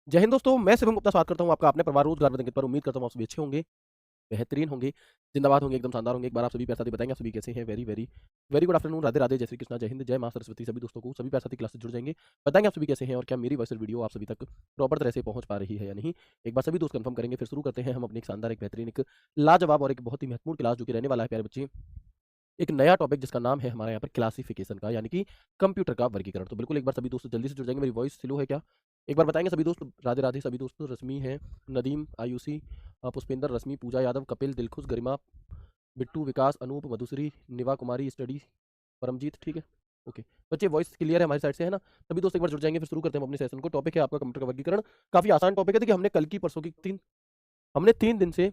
जय हिंद दोस्तों, मैं शिवम गुप्ता स्वागत करता हूं आपका अपने परिवार रोजगार में पर। उम्मीद करता हूं आप सभी अच्छे होंगे, बेहतरीन होंगे, जिंदाबाद होंगे, एकदम शानदार होंगे। एक बार आप सभी प्यार साथी बताएंगे आप सभी कैसे हैं। Very very very good afternoon, Radhe Radhe, जय श्री कृष्णा, जय हिंद, जय मां सरस्वती। सभी दोस्तों को सभी प्यार साथी क्लास से जुड़ जाएंगे, बताएंगे आप सभी कैसे हैं और क्या मेरी वॉइस वीडियो आप सभी तक प्रॉपर तरह से पहुंच पा रही है या नहीं। एक बार सभी दोस्त कंफर्म करेंगे, फिर शुरू करते हैं हम अपनी एक शानदार, एक बेहतरीन, एक लाजवाब और एक बहुत ही महत्वपूर्ण क्लास जो कि रहने वाला है प्यारे बच्चे, एक नया टॉपिक जिसका नाम है हमारे यहाँ पर क्लासिफिकेशन का, यानी कि कंप्यूटर का वर्गीकरण। तो बिल्कुल एक बार सभी दोस्त जल्दी से जुड़ जाएंगे। मेरी वॉइस स्लो है क्या, एक बार बताएंगे सभी दोस्त। राधे राधे सभी दोस्त। रश्मि है, नदीम, आयुषी, पुष्पेंद्र, रश्मि, पूजा यादव, कपिल, दिलखुश, गरिमा, बिट्टू, विकास, अनूप, मधुश्री, निवा कुमारी, स्टडी, परमजीत। ठीक है, ओके बच्चे, वॉइस क्लियर है हमारी साइड से, है ना। सभी दोस्त एक बार जुड़ जाएंगे, फिर शुरू करते हैं हम अपने सेशन को। टॉपिक है आपका कंप्यूटर का वर्गीकरण। काफी आसान टॉपिक है। देखिए हमने कल की परसों की हमने 3 दिन से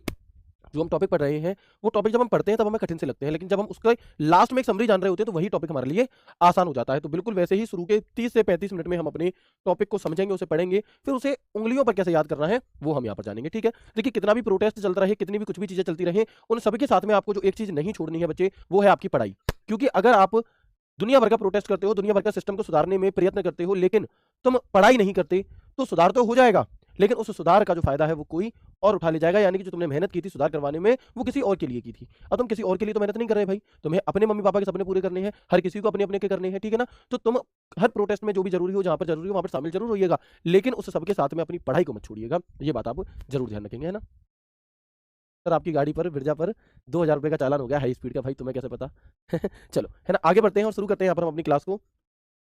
जो हम टॉपिक पढ़ रहे हैं, वो टॉपिक जब हम पढ़ते हैं तब हमें कठिन से लगते हैं, लेकिन जब हम उसके लास्ट में एक समरी जान रहे होते हैं तो वही टॉपिक हमारे लिए आसान हो जाता है। तो बिल्कुल वैसे ही शुरू के 30 से 35 मिनट में हम अपने टॉपिक को समझेंगे, उसे पढ़ेंगे, फिर उसे उंगलियों पर कैसे याद करना है वो हम यहाँ पर जानेंगे। ठीक है, देखिए कितना भी प्रोटेस्ट चलता रहे, कितनी भी कुछ भी चीजें चलती रहे, उन सभी के साथ में आपको जो एक चीज नहीं छोड़नी है बच्चे, वो है आपकी पढ़ाई। क्योंकि अगर आप दुनिया भर का प्रोटेस्ट करते हो, दुनिया भर का सिस्टम को सुधारने में प्रयत्न करते हो, लेकिन तुम पढ़ाई नहीं करते, तो सुधार तो हो जाएगा, लेकिन उस सुधार का जो फायदा है वो कोई और उठा ले जाएगा। यानी कि जो तुमने मेहनत की थी सुधार करवाने में, वो किसी और के लिए की थी। अब तुम किसी और के लिए तो मेहनत नहीं कर रहे भाई, तुम्हें अपने मम्मी पापा के सपने पूरे करने हैं, हर किसी को अपने अपने के करने हैं, ठीक है ना। तो तुम हर प्रोटेस्ट में जो भी जरूरी हो, जहां पर जरूरी हो वहां पर शामिल जरूर होइएगा, लेकिन उस सबके साथ में अपनी पढ़ाई को मत छोड़िएगा। ये बात आप जरूर ध्यान रखेंगे, है ना। सर आपकी गाड़ी पर, बिरजा पर 2,000 रुपए का चालान हो गया हाई स्पीड का, भाई तुम्हें कैसे पता। चलो, है ना, आगे बढ़ते हैं और शुरू करते हैं यहाँ पर हम अपनी क्लास को।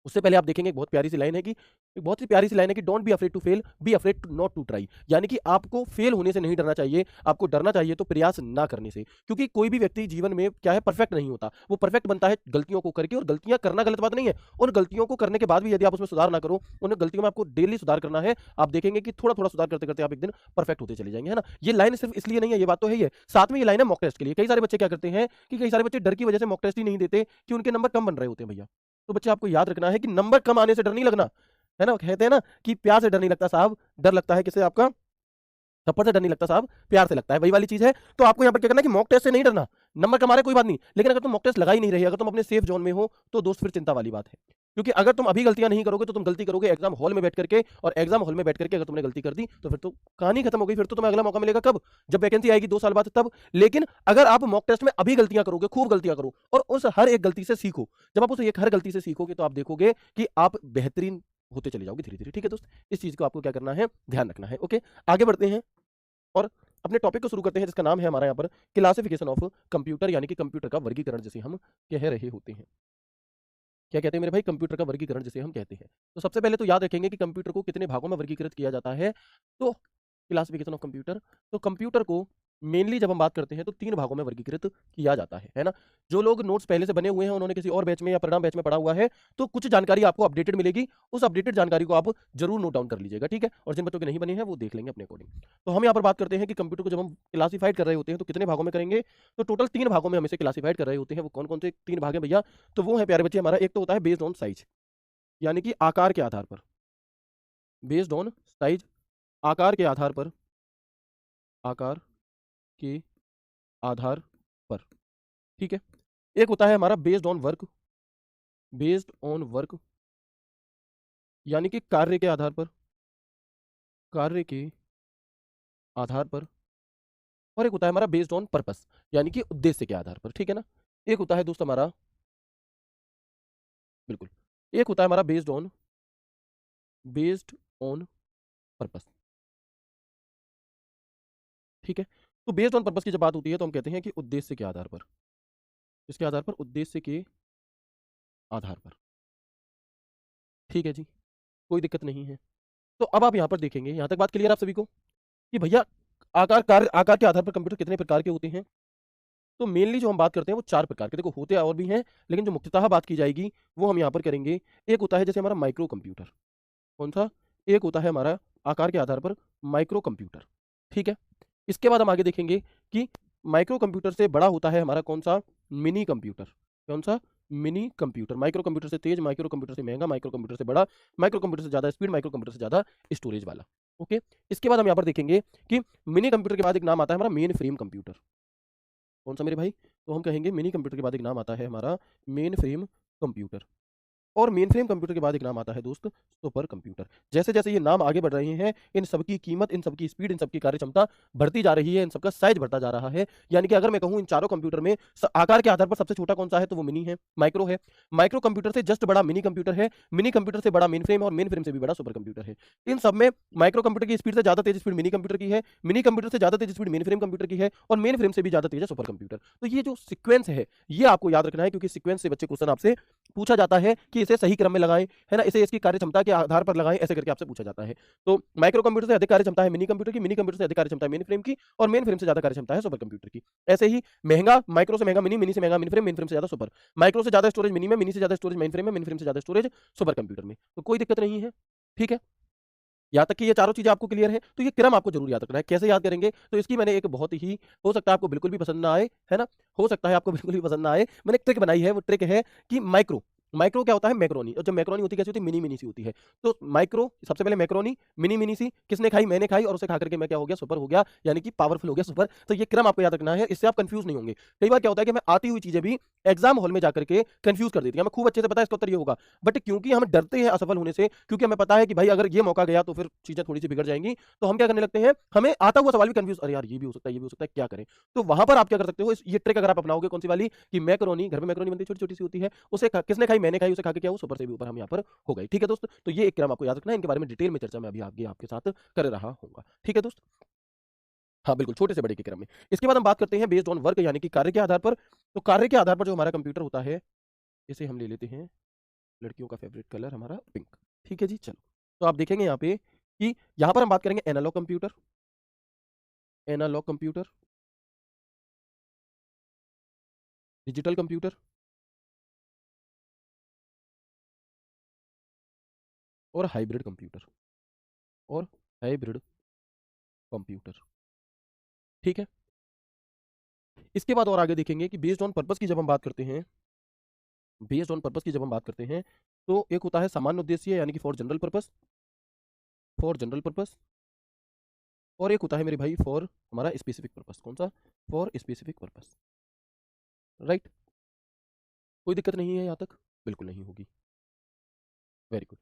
उससे पहले आप देखेंगे एक बहुत प्यारी सी लाइन है कि, एक बहुत ही प्यारी सी लाइन है कि don't be afraid to fail, be afraid to not to try. यानी कि आपको फेल होने से नहीं डरना चाहिए, आपको डरना चाहिए तो प्रयास ना करने से। क्योंकि कोई भी व्यक्ति जीवन में क्या है, परफेक्ट नहीं होता, वो परफेक्ट बनता है गलतियों को करके। और गलतियां करना गलत बात नहीं है, उन गलतियों को करने के बाद भी यदि आप उसमें सुधार ना करो, उन गलतियों में आपको डेली सुधार करना है, आप देखेंगे कि थोड़ा थोड़ा सुधार करते करते आप एक दिन परफेक्ट होते चले जाएंगे, है ना। ये लाइन सिर्फ इसलिए नहीं है, ये बात तो है ही है, साथ में ये लाइन है मॉक टेस्ट के लिए। कई सारे बच्चे क्या करते हैं कि कई सारे बच्चे डर की वजह से मॉक टेस्ट ही नहीं देते कि उनके नंबर कम बन रहे होते हैं भैया। तो बच्चे आपको याद रखना है कि नंबर कम आने से डर नहीं लगना, है ना। कहते हैं ना कि प्यार से डर नहीं लगता साहब, डर लगता है किसे, आपका थप्पड़ से डर नहीं लगता साहब, प्यार से लगता है, वही वाली चीज है। तो आपको यहाँ पर क्या करना है कि मॉक टेस्ट से नहीं डरना। नंबर कमा रहे कोई बात नहीं, लेकिन अगर तुम मॉक टेस्ट लगा ही नहीं रही, अगर तुम अपने सेफ जोन में हो, तो दोस्त फिर चिंता वाली बात है। क्योंकि अगर तुम अभी गलतियां नहीं करोगे तो तुम गलती करोगे एग्जाम हॉल में बैठ करके, और एग्जाम हॉल में बैठ करके अगर तुमने गलती कर दी तो फिर तो कहानी खत्म हो गई। फिर तो तुम्हें अगला मौका मिलेगा कब, जब वैकेंसी आएगी 2 साल बाद तब। लेकिन अगर आप मॉक टेस्ट में अभी गलतियां करोगे, खूब गलतियां करो और उस हर एक गलती से सीखो, जब आप उस एक हर गलती से सीखोगे तो आप देखोगे कि आप बेहतरीन होते चले जाओगे धीरे धीरे। ठीक है दोस्त, इस चीज को आपको क्या करना है, ध्यान रखना है। ओके, आगे बढ़ते हैं और अपने टॉपिक को शुरू करते हैं, जिसका नाम है हमारा यहाँ पर क्लासिफिकेशन ऑफ कंप्यूटर, यानी कि कंप्यूटर का वर्गीकरण जिसे हम कह रहे होते हैं। क्या कहते हैं मेरे भाई, कंप्यूटर का वर्गीकरण जिसे हम कहते हैं। तो सबसे पहले तो याद रखेंगे कि कंप्यूटर को कितने भागों में वर्गीकृत किया जाता है। तो क्लासिफिकेशन ऑफ कंप्यूटर, तो कंप्यूटर को मेनली जब हम बात करते हैं तो 3 भागों में वर्गीकृत किया जाता है ना। जो लोग नोट्स पहले से बने हुए हैं, उन्होंने किसी और बैच में या परिणाम बैच में पढ़ा हुआ है, तो कुछ जानकारी आपको अपडेटेड मिलेगी, उस अपडेटेड जानकारी को आप जरूर नोट डाउन कर लीजिएगा, ठीक है। और जिन बच्चों के नहीं बने हैं वो देख लेंगे अपने अकॉर्डिंग। तो हम यहाँ पर बात करते हैं कि कंप्यूटर को जब हम क्लासीफाइड कर रहे होते हैं तो कितने भागों में करेंगे। तो टोटल 3 भागों में हम इसे क्लासीफाइड कर रहे होते हैं। वो कौन कौन से 3 भाग हैं भैया, तो वो है प्यारे बच्चे हमारा, एक तो होता है बेस्ड ऑन साइज, यानी कि आकार के आधार पर, बेस्ड ऑन साइज, आकार के आधार पर, आकार के आधार पर, ठीक है। एक होता है हमारा based on work, based on work, यानी कि कार्य के आधार पर, कार्य के आधार पर। और एक होता है हमारा बेस्ड ऑन पर्पस, यानी कि उद्देश्य के आधार पर, ठीक है ना। एक होता है दोस्त हमारा, बिल्कुल, एक होता है हमारा बेस्ड ऑन पर्पस, ठीक है। तो बेस्ड ऑन पर्पस की जब बात होती है तो हम कहते हैं कि उद्देश्य के आधार पर, इसके आधार पर, उद्देश्य के आधार पर, ठीक है जी, कोई दिक्कत नहीं है। तो अब आप यहाँ पर देखेंगे, यहाँ तक बात क्लियर आप सभी को कि भैया आकार के आधार पर कंप्यूटर कितने प्रकार के होते हैं। तो मेनली जो हम बात करते हैं वो 4 प्रकार के, देखो होते और भी हैं, लेकिन जो मुख्यतः बात की जाएगी वो हम यहाँ पर करेंगे। एक होता है जैसे हमारा माइक्रो कंप्यूटर, कौन सा, एक होता है हमारा आकार के आधार पर माइक्रो कंप्यूटर, ठीक है। इसके बाद हम आगे देखेंगे कि माइक्रो कंप्यूटर से बड़ा होता है हमारा कौन सा, मिनी कंप्यूटर, कौन सा, मिनी कंप्यूटर। माइक्रो कंप्यूटर से तेज, माइक्रो कंप्यूटर से महंगा, माइक्रो कंप्यूटर से बड़ा, माइक्रो कंप्यूटर से ज्यादा स्पीड, माइक्रो कंप्यूटर से ज्यादा स्टोरेज वाला। ओके, इसके बाद हम यहाँ पर देखेंगे कि मिनी कंप्यूटर के बाद एक नाम आता है हमारा मेन फ्रेम कंप्यूटर, कौन सा मेरे भाई, तो हम कहेंगे मिनी कंप्यूटर के बाद एक नाम आता है हमारा मेन फ्रेम कंप्यूटर। और मेन फ्रेम कंप्यूटर के बाद एक नाम आता है दोस्त सुपर कंप्यूटर। जैसे जैसे ये नाम आगे बढ़ रहे हैं, इन सबकी कीमत, इन सबकी स्पीड, इन सबकी कार्य क्षमता बढ़ती जा रही है, इन सबका साइज बढ़ता जा रहा है। यानी कि अगर मैं कहूं इन चारों कंप्यूटर में आकार के आधार पर सबसे छोटा कौन सा है, तो वो मिनी है, माइक्रो है। माइक्रो कंप्यूटर से जस्ट बड़ा मिनी कंप्यूटर है, मिनी कंप्यूटर से बड़ा मेन फ्रेम और मेन फ्रेम से भी बड़ा सुपर कंप्यूटर है। इन सब में माइक्रो कंप्यूटर की स्पीड से ज्यादा तेज स्पीड मिनी कंप्यूटर की है, मिनी कंप्यूटर से ज्यादा तेज स्पीड मेन फ्रेम कंप्यूटर की है, और मेन फ्रेम से भी ज्यादा तेज है सुपर कंप्यूटर। तो ये जो सीक्वेंस है ये आपको याद रखना है, क्योंकि सीक्वेंस से बच्चे क्वेश्चन आपसे पूछा जाता है कि इसे सही क्रम में लगाएं, है ना, इसे इसकी कार्य क्षमता के आधार पर लगाएं, ऐसे करके आपसे पूछा जाता है। तो माइक्रो कंप्यूटर से अधिक कार्य क्षमता है मिनी कंप्यूटर की, मिनी कंप्यूटर से अधिक कार्य क्षमता है मेन फ्रेम की, और मेन फ्रेम से ज्यादा कार्य क्षमता है सुपर कंप्यूटर की। ऐसे ही महंगा माइक्रो से महंगा मिनी, मिनी से महंगा मेन फ्रेम से ज्यादा सुपर, माइक्रो से ज्यादा स्टोरेज मिनी में, मिनी से ज्यादा स्टोरेज मेन फ्रेम में, मेन फ्रेम से ज्यादा स्टोरेज सुपर कंप्यूटर में। तो कोई दिक्कत नहीं है, ठीक है। यहाँ तक कि ये चारों चीजें आपको क्लियर है। तो ये क्रम आपको जरूर याद रखना है। कैसे याद करेंगे, तो इसकी मैंने एक बहुत ही, हो सकता है आपको बिल्कुल भी पसंद ना आए, है ना, हो सकता है आपको बिल्कुल भी पसंद ना आए, मैंने एक ट्रिक बनाई है। वो ट्रिक है कि माइक्रो, माइक्रो क्या होता है, मैक्रोनी। और जब मैक्रोनी होती है कैसी होती है, मिनी मिनी सी होती है। तो माइक्रो सबसे पहले मैक्रोनी, मिनी मिनी सी, किसने खाई, मैंने खाई, और उसे खा करके मैं क्या हो गया, सुपर हो गया, यानी कि पावरफुल हो गया, सुपर। तो ये क्रम आपको याद रखना है, इससे आप कंफ्यूज नहीं होंगे। कई बार क्या होता है कि हमें आती हुई चीजें भी एग्जाम हॉल में जाकर के कंफ्यूज कर देती है, हमें खूब अच्छे से पता है इसका उत्तर ये होगा, बट क्योंकि हम डरते हैं असफल होने से, क्योंकि हमें पता है कि भाई अगर ये मौका गया तो फिर चीजें थोड़ी सी बिगड़ जाएंगी, तो हम क्या करने लगते हैं, हमें आता हुआ सवाल भी कंफ्यूज, अरे यार ये भी हो सकता है, ये भी हो सकता है, क्या करें। तो वहां पर आप क्या कर सकते हो, ये ट्रिक अगर आप अपनाओगे, कौन सी वाली, कि मैक्रोनी, घर में मैक्रोनी बनती है, छोटी छोटी सी होती है, उसे किसने खाई, मैंने खाई, उसे खा के क्या हो, सुपर से भी ऊपर हम यहाँ पर हो गए। ठीक है दोस्त, तो ये एक क्रम आपको याद रखना है। इनके बारे में डिटेल में चर्चा मैं अभी आगे आपके साथ कर रहा हूँ। ठीक है दोस्त, हाँ बिल्कुल, छोटे से बड़े के क्रम में। इसके बाद हम बात करते हैं बेस्ड ऑन वर्क, यानी कि कार्य के आधार पर। तो कार्य के आधार पर जो हमारा कंप्यूटर होता है, इसे हम ले लेते हैं, लड़कियों का फेवरेट कलर हमारा पिंक। ठीक है जी, चलो। तो आप देखेंगे यहाँ पे कि यहाँ पर हम बात करेंगे analog computer, analog computer, digital computer और हाइब्रिड कंप्यूटर, और हाइब्रिड कंप्यूटर। ठीक है। इसके बाद और आगे देखेंगे कि बेस्ड ऑन पर्पस की जब हम बात करते हैं, बेस्ड ऑन पर्पस की जब हम बात करते हैं, तो एक होता है सामान्य उद्देश्य, यानी कि for general purpose, for general purpose, और एक होता है मेरे भाई फॉर हमारा स्पेसिफिक पर्पस। कौन सा, फॉर स्पेसिफिक पर्पस, राइट। कोई दिक्कत नहीं है यहाँ तक, बिल्कुल नहीं होगी, वेरी गुड।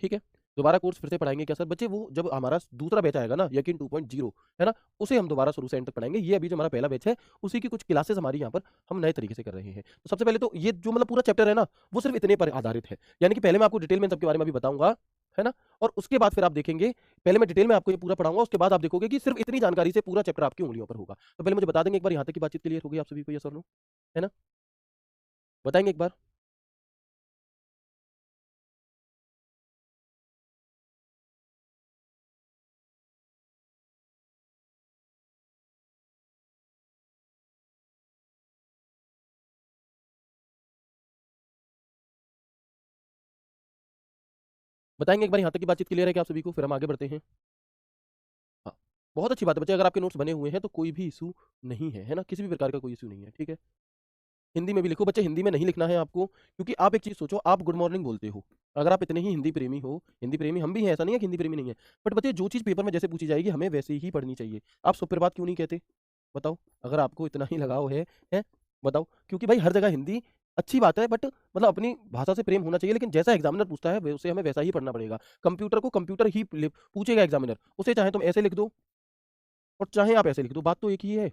ठीक है, दोबारा कोर्स फिर से पढ़ाएंगे क्या सर, बच्चे वो जब हमारा दूसरा बैच आएगा ना, यकीन 2.0, है ना, उसे हम दोबारा शुरू से एंड तक पढ़ाएंगे। ये अभी जो हमारा पहला बैच है, उसी की कुछ क्लासेस हमारी यहाँ पर हम नए तरीके से कर रहे हैं। तो सबसे पहले तो ये जो मतलब पूरा चैप्टर है ना, वो सिर्फ इतने पर आधारित है, यानी कि पहले मैं आपको डिटेल में सबके बारे में अभी बताऊंगा, है ना, और उसके बाद फिर आप देखेंगे, पहले मैं डिटेल में आपको ये पूरा पढ़ाऊंगा, उसके बाद आप देखोगे कि सिर्फ इतनी जानकारी से पूरा चैप्टर आपकी उंगलियों पर होगा। तो पहले मुझे बता देंगे एक बार, यहाँ तक की बातचीत क्लियर हो गई आप सभी को, यस और नो, है ना, बताएंगे एक बार। बताएंगे एक बार, यहाँ तक की बातचीत क्लियर है कि आप सभी को, फिर हम आगे बढ़ते हैं। हाँ, बहुत अच्छी बात है बच्चे, अगर आपके नोट्स बने हुए हैं तो कोई भी इशू नहीं है, है ना, किसी भी प्रकार का कोई इशू नहीं है। ठीक है, हिंदी में भी लिखो बच्चे, हिंदी में नहीं लिखना है आपको, क्योंकि आप एक चीज सोचो, आप गुड मॉर्निंग बोलते हो, अगर आप इतने ही हिंदी प्रेमी हो, हिंदी प्रेमी हम भी हैं, ऐसा नहीं है कि हिंदी प्रेमी नहीं है, बट बच्चे जो चीज पेपर में जैसे पूछी जाएगी हमें वैसे ही पढ़नी चाहिए। आप सुप्रभात क्यों नहीं कहते, बताओ, अगर आपको इतना ही लगाव है बताओ, क्योंकि भाई हर जगह हिंदी अच्छी बात है, बट मतलब अपनी भाषा से प्रेम होना चाहिए, लेकिन जैसा एग्जामिनर पूछता है उसे हमें वैसा ही पढ़ना पड़ेगा। कंप्यूटर को कंप्यूटर ही पूछेगा एग्जामिनर, उसे चाहे तुम ऐसे लिख दो और चाहे आप ऐसे लिख दो, बात तो एक ही है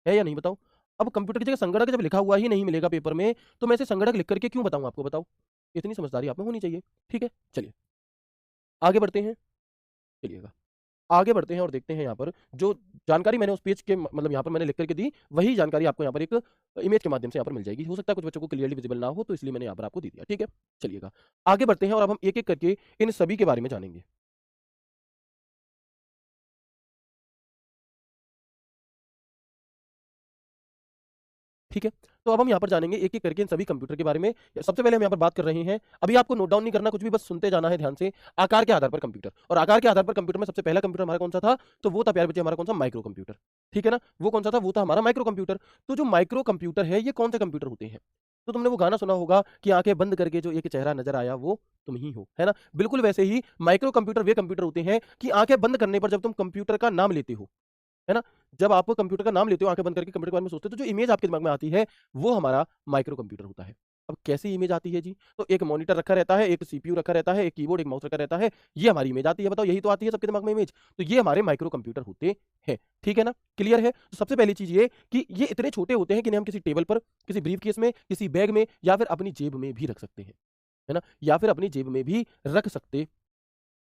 या नहीं, बताओ। अब कंप्यूटर की जगह संगणक जब लिखा हुआ ही नहीं मिलेगा पेपर में, तो मैं इसे संगणक लिख करके क्यों बताऊं आपको, बताओ। इतनी समझदारी आप में होनी चाहिए। ठीक है, चलिए आगे बढ़ते हैं, चलिएगा आगे बढ़ते हैं और देखते हैं यहाँ पर जो जानकारी मैंने उस पेज के मतलब यहाँ पर मैंने लिख करके दी, वही जानकारी आपको यहाँ पर एक इमेज के माध्यम से यहाँ पर मिल जाएगी। हो सकता है कुछ बच्चों को क्लियरली विजिबल ना हो, तो इसलिए मैंने यहाँ पर आपको दे दिया। ठीक है, चलिएगा आगे बढ़ते हैं और अब हम एक एक करके इन सभी के बारे में जानेंगे। ठीक है, तो अब हम यहाँ पर जानेंगे एक एक करके इन सभी कंप्यूटर के बारे में। सबसे पहले हम यहाँ पर बात कर रहे हैं, अभी आपको नोट डाउन नहीं करना कुछ भी, बस सुनते जाना है ध्यान से। आकार के आधार पर कंप्यूटर, और आकार के आधार पर कंप्यूटर में सबसे पहला कंप्यूटर हमारा कौन सा था, तो वो था प्यारे बच्चे हमारा कौन सा, माइक्रो कंप्यूटर। ठीक है ना, वो कौन सा था, वो था हमारा माइक्रो कंप्यूटर। तो जो माइक्रो कंप्यूटर है, ये कौन से कंप्यूटर होते हैं, तो तुमने वो गाना सुना होगा कि आंखें बंद करके जो एक चेहरा नजर आया वो तुम ही हो, है ना। बिल्कुल वैसे ही माइक्रो कंप्यूटर वे कंप्यूटर होते हैं कि आंखें बंद करने पर जब तुम कंप्यूटर का नाम लेते हो, है ना, जब आप कंप्यूटर का नाम लेते हो आंखें बंद करके कंप्यूटर के बारे में सोचते हो, तो जो इमेज आपके दिमाग में आती है वो हमारा माइक्रो कंप्यूटर होता है। अब कैसी इमेज आती है जी? तो एक मॉनिटर रखा रहता है, एक सीपीयू रखा रहता है, एक कीबोर्ड, एक माउस रखा रहता है, ये हमारी इमेज आती है। बताओ यही तो आती है सबके दिमाग में इमेज। तो ये हमारे माइक्रो कंप्यूटर होते हैं, ठीक है ना? क्लियर है? तो सबसे पहली चीज़ ये कि ये इतने छोटे होते हैं कि इन्हें हम किसी टेबल पर, किसी ब्रीफकेस में, किसी बैग में या फिर अपनी जेब में भी रख सकते हैं, है ना? या फिर अपनी जेब में भी रख सकते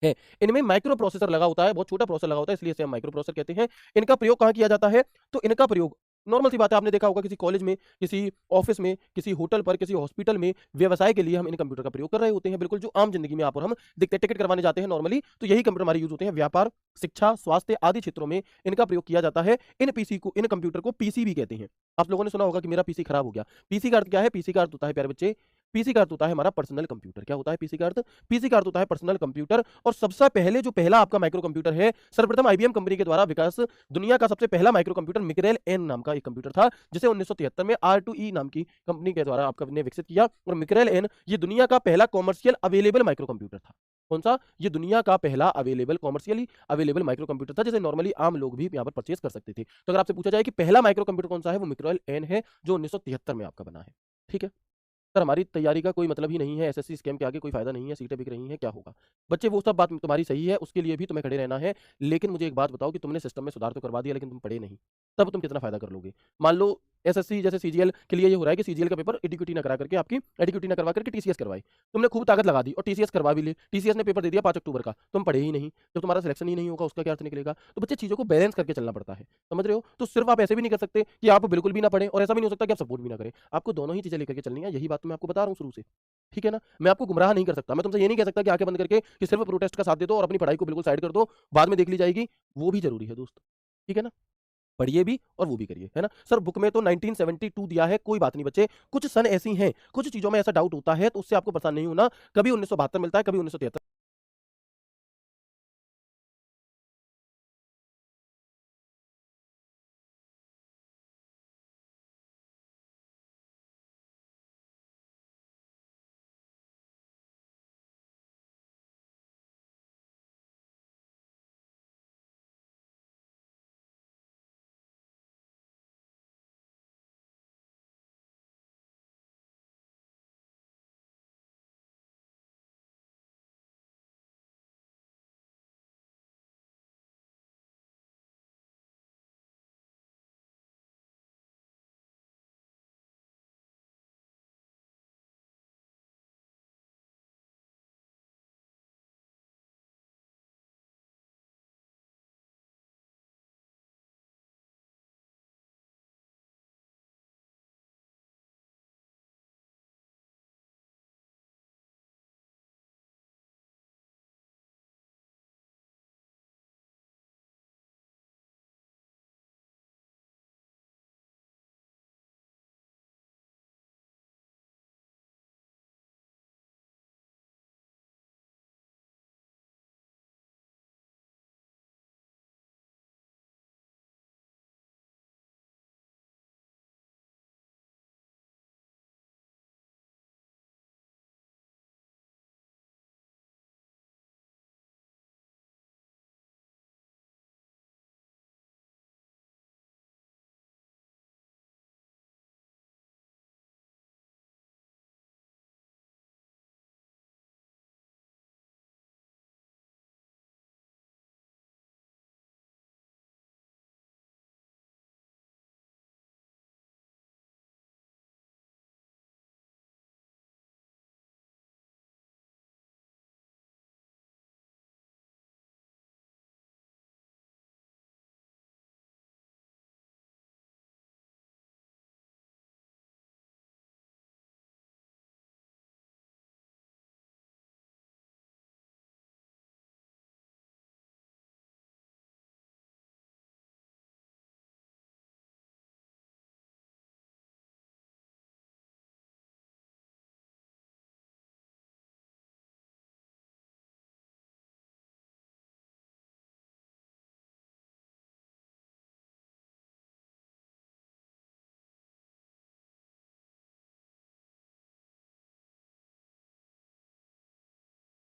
हैं। इनमें माइक्रो प्रोसेसर लगा होता है, बहुत छोटा प्रोसेसर लगा होता है, इसलिए इसे हम माइक्रो प्रोसेसर कहते हैं। इनका प्रयोग कहाँ किया जाता है? तो इनका प्रयोग नॉर्मल सी बात है, आपने देखा होगा किसी कॉलेज में, किसी ऑफिस में, किसी होटल पर, किसी हॉस्पिटल में, व्यवसाय के लिए हम इन कंप्यूटर का प्रयोग कर रहे होते हैं। बिल्कुल जो आम जिंदगी में आप और हम देखते हैं, टिकट करवाने जाते हैं नॉर्मली, तो यही कंप्यूटर हमारे यूज होते हैं। व्यापार, शिक्षा, स्वास्थ्य आदि क्षेत्रों में इनका प्रयोग किया जाता है। इन कंप्यूटर को पीसी भी कहते हैं। आप लोगों ने सुना होगा कि मेरा पीसी खराब हो गया। पीसी का अर्थ क्या है? पीसी का अर्थ होता है प्यारे बच्चे, पीसी का अर्थ होता है हमारा पर्सनल कंप्यूटर। क्या होता है पीसी का अर्थ? पीसी का अर्थ होता है पर्सनल कंप्यूटर। और सबसे पहले जो पहला आपका माइक्रो कंप्यूटर है, सर्वप्रथम आईबीएम कंपनी के द्वारा विकास, दुनिया का सबसे पहला माइक्रो कंप्यूटर मिक्रेल एन नाम का एक कंप्यूटर था, जिसे 1973 में R2E नाम की कंपनी के द्वारा आपका ने विकसित किया। और मिक्रेल एन ये दुनिया का पहला कॉमर्शियल अवेलेबल माइक्रो कंप्यूटर था। कौन सा? ये दुनिया का पहला available, commercially available micro computer था, जिसे नॉर्मली आम लोग भी यहाँ पर परचेज कर सकते थे। तो अगर आपसे पूछा जाए कि पहला माइक्रो कंप्यूटर कौन सा है, वो मिक्रेल एन है, जो 1973 में आपका बना है। ठीक है? सर हमारी तैयारी का कोई मतलब ही नहीं है, एसएससी स्कैम के आगे कोई फायदा नहीं है, सीटें बिक रही हैं, क्या होगा? बच्चे वो सब बात तुम्हारी सही है, उसके लिए भी तुम्हें खड़े रहना है। लेकिन मुझे एक बात बताओ कि तुमने सिस्टम में सुधार तो करवा दिया, लेकिन तुम पढ़े नहीं, तब तुम कितना फायदा कर लोगे? मान लो एसएससी जैसे सीजीएल के लिए ये हो रहा है कि सीजीएल का पेपर एडीक्यूटी ना करा करके, आपकी एडीक्यूटी ना करवा करके टीसीएस करवाई। तुमने खूब ताकत लगा दी और टीसीएस करवा भी ली, टीसीएस ने पेपर दे दिया 5 अक्टूबर का, तुम पढ़े ही नहीं, जब तुम्हारा सिलेक्शन ही नहीं होगा उसका क्या अर्थ निकलेगा? तो बच्चे चीज़ों को बैलेंस करके चलना पड़ता है, समझ रहे हो? तो सिर्फ आप ऐसे भी नहीं कर सकते कि आप बिल्कुल भी ना पढ़ें, और ऐसा भी नहीं हो सकता कि आप सपोर्ट भी ना करें। आपको दोनों ही चीज़ें लेकर के चलनी है, यही बात तो मैं आपको बता रहा हूँ शुरू से। ठीक है ना? मैं आपको गुमराह नहीं कर सकता। मैं तुमसे ये नहीं कह सकता कि आंखें बंद करके कि सिर्फ प्रोटेस्ट का साथ दे दो और अपनी पढ़ाई को बिल्कुल साइड कर दो, बाद में देख ली जाएगी, वो भी ज़रूरी है दोस्त। ठीक है ना? पढ़िए भी और वो भी करिए, है ना? सर बुक में तो 1972 दिया है, कोई बात नहीं बच्चे, कुछ सन ऐसी हैं, कुछ चीज़ों में ऐसा डाउट होता है, तो उससे आपको परेशान नहीं होना। कभी 1972 मिलता है, कभी 1973